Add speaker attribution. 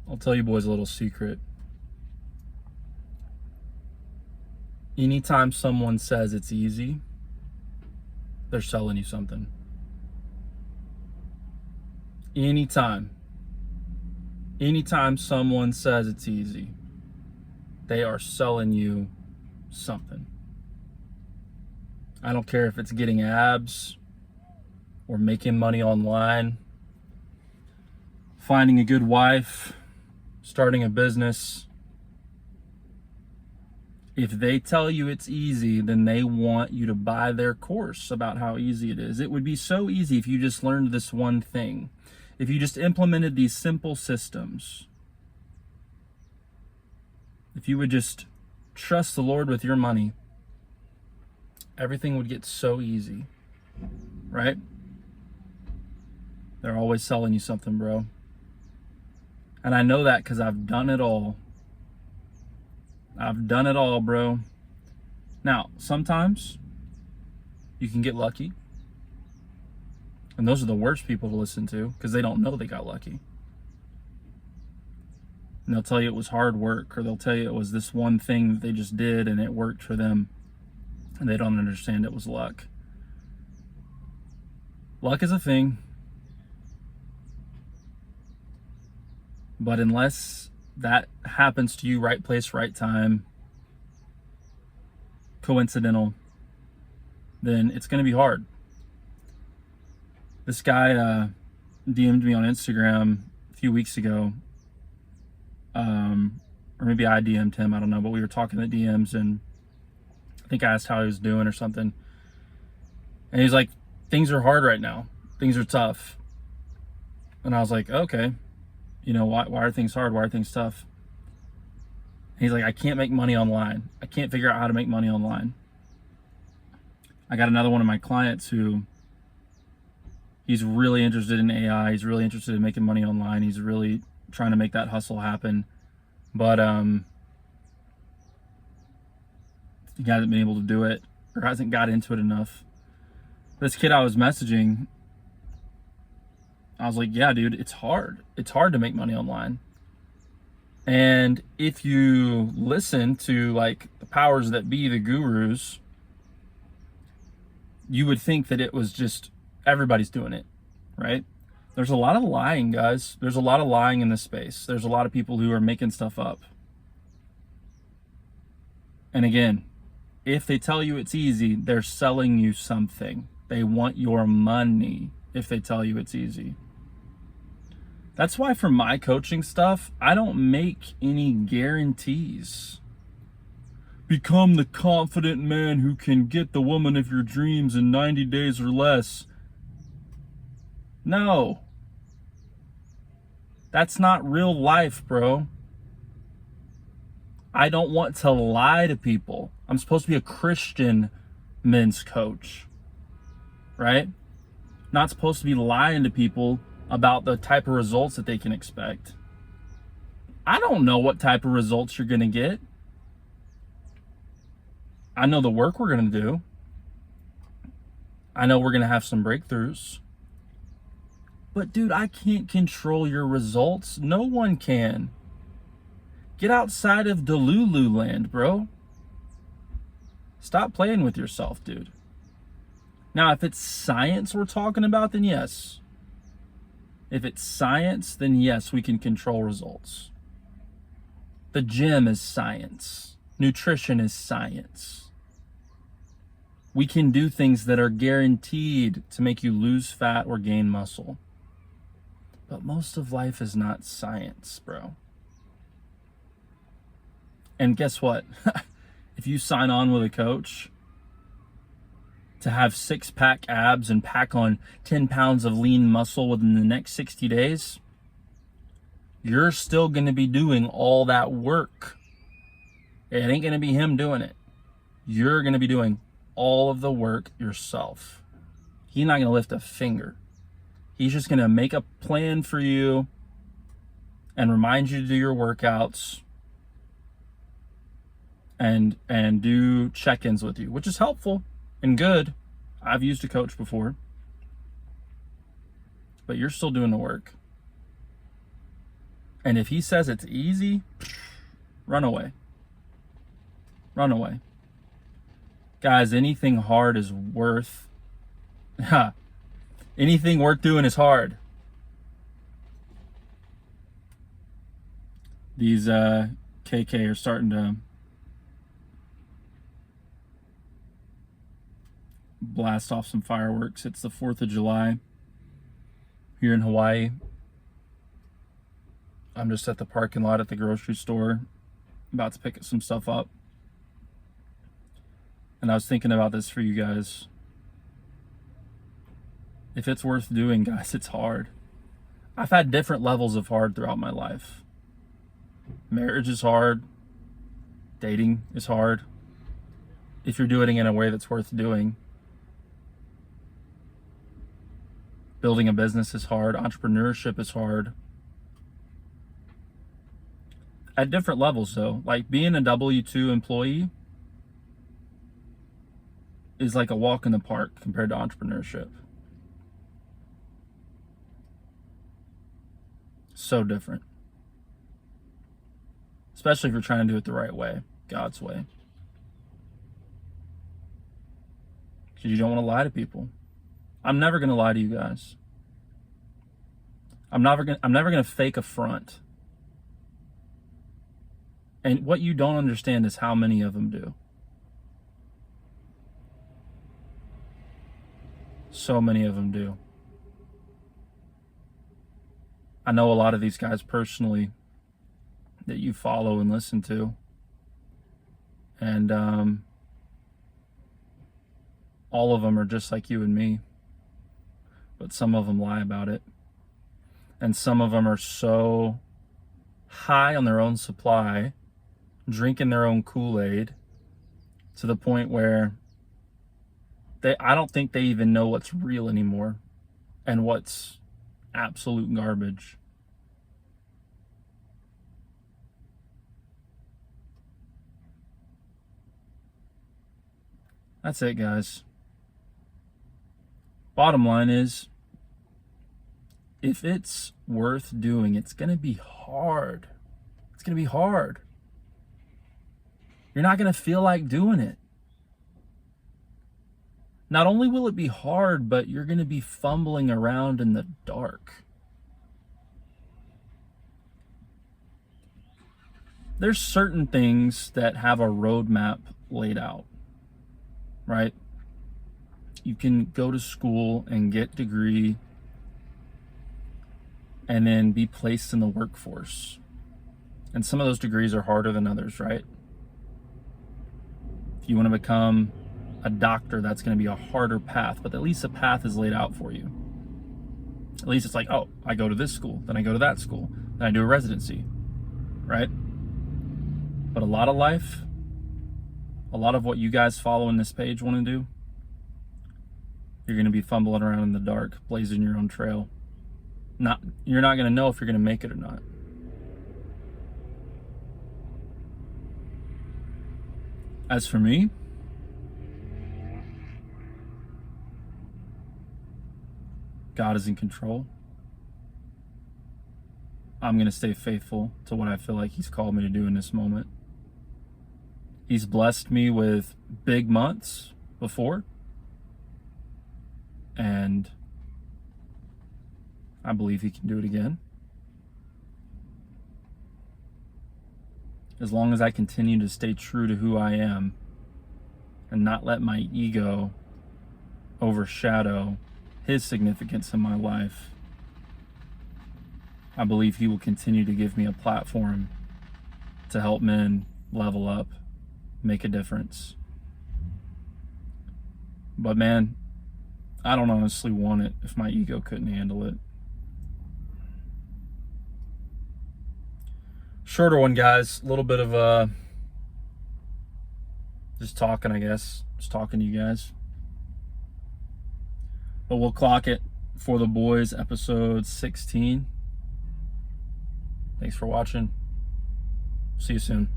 Speaker 1: I'll tell you boys a little secret. Anytime someone says it's easy, they're selling you something. Anytime someone says it's easy, they are selling you something. I don't care if it's getting abs or making money online, finding a good wife, starting a business. If they tell you it's easy, then they want you to buy their course about how easy it is. It would be so easy if you just learned this one thing. If you just implemented these simple systems. If you would just trust the Lord with your money, everything would get so easy, right? They're always selling you something, bro. And I know that because I've done it all. I've done it all, bro. Now, sometimes you can get lucky. And those are the worst people to listen to because they don't know they got lucky. And they'll tell you it was hard work, or they'll tell you it was this one thing that they just did and it worked for them. And they don't understand it was luck. Luck is a thing. But unless that happens to you, right place, right time, coincidental, then it's going to be hard. This guy DM'd me on Instagram a few weeks ago, or maybe I DM'd him, I don't know, but we were talking in the DMs, and I think I asked how he was doing or something. And he's like, things are hard right now. Things are tough. And I was like, okay. You know, why are things hard? Why are things tough? And he's like, I can't make money online. I can't figure out how to make money online. I got another one of my clients who, he's really interested in AI. He's really interested in making money online. He's really trying to make that hustle happen. But he hasn't been able to do it, or hasn't got into it enough. This kid I was messaging, I was like, yeah, dude, it's hard. It's hard to make money online. And if you listen to like the powers that be, the gurus, you would think that it was just everybody's doing it, right? There's a lot of lying, guys. There's a lot of lying in this space. There's a lot of people who are making stuff up. And again, if they tell you it's easy, they're selling you something. They want your money if they tell you it's easy. That's why for my coaching stuff, I don't make any guarantees. Become the confident man who can get the woman of your dreams in 90 days or less. No. That's not real life, bro. I don't want to lie to people. I'm supposed to be a Christian men's coach, right? Not supposed to be lying to people about the type of results that they can expect. I don't know what type of results you're going to get. I know the work we're going to do. I know we're going to have some breakthroughs. But dude, I can't control your results. No one can. Get outside of Delulu land, bro. Stop playing with yourself, dude. Now, if it's science we're talking about, then yes. If it's science, then yes, we can control results. The gym is science. Nutrition is science. We can do things that are guaranteed to make you lose fat or gain muscle. But most of life is not science, bro. And guess what? If you sign on with a coach to have 6-pack abs and pack on 10 pounds of lean muscle within the next 60 days, you're still going to be doing all that work. It ain't going to be him doing it. You're going to be doing all of the work yourself. He's not going to lift a finger. He's just going to make a plan for you and remind you to do your workouts and do check-ins with you, which is helpful and good. I've used a coach before. But you're still doing the work. And if he says it's easy, run away. Run away. Guys, anything hard is worth, anything worth doing is hard. These KK are starting to blast off some fireworks. It's the 4th of July here in Hawaii. I'm just at the parking lot at the grocery store, about to pick some stuff up. And I was thinking about this for you guys. If it's worth doing, guys, it's hard. I've had different levels of hard throughout my life. Marriage is hard. Dating is hard. If you're doing it in a way that's worth doing. Building a business is hard. Entrepreneurship is hard. At different levels, though. Like being a W-2 employee is like a walk in the park compared to entrepreneurship. So different. Especially if you're trying to do it the right way, God's way. Because you don't want to lie to people. I'm never going to lie to you guys. I'm never going to fake a front. And what you don't understand is how many of them do. So many of them do. I know a lot of these guys personally that you follow and listen to. And all of them are just like you and me. But some of them lie about it. And some of them are so high on their own supply, drinking their own Kool-Aid, to the point where I don't think they even know what's real anymore and what's absolute garbage. That's it, guys. Bottom line is, if it's worth doing, it's going to be hard. It's going to be hard. You're not going to feel like doing it. Not only will it be hard, but you're going to be fumbling around in the dark. There's certain things that have a roadmap laid out, right? You can go to school and get a degree and then be placed in the workforce. And some of those degrees are harder than others, right? If you want to become a doctor, that's going to be a harder path, but at least a path is laid out for you. At least it's like, oh, I go to this school, then I go to that school, then I do a residency, right? But a lot of life, a lot of what you guys follow in this page want to do, you're going to be fumbling around in the dark, blazing your own trail. You're not going to know if you're going to make it or not. As for me, God is in control. I'm going to stay faithful to what I feel like He's called me to do in this moment. He's blessed me with big months before, and I believe He can do it again. As long as I continue to stay true to who I am and not let my ego overshadow His significance in my life, I believe He will continue to give me a platform to help men level up, make a difference. But man, I don't honestly want it if my ego couldn't handle it. Shorter one, guys. A little bit of just talking, I guess. Just talking to you guys. But we'll clock it for the boys, episode 16. Thanks for watching. See you soon.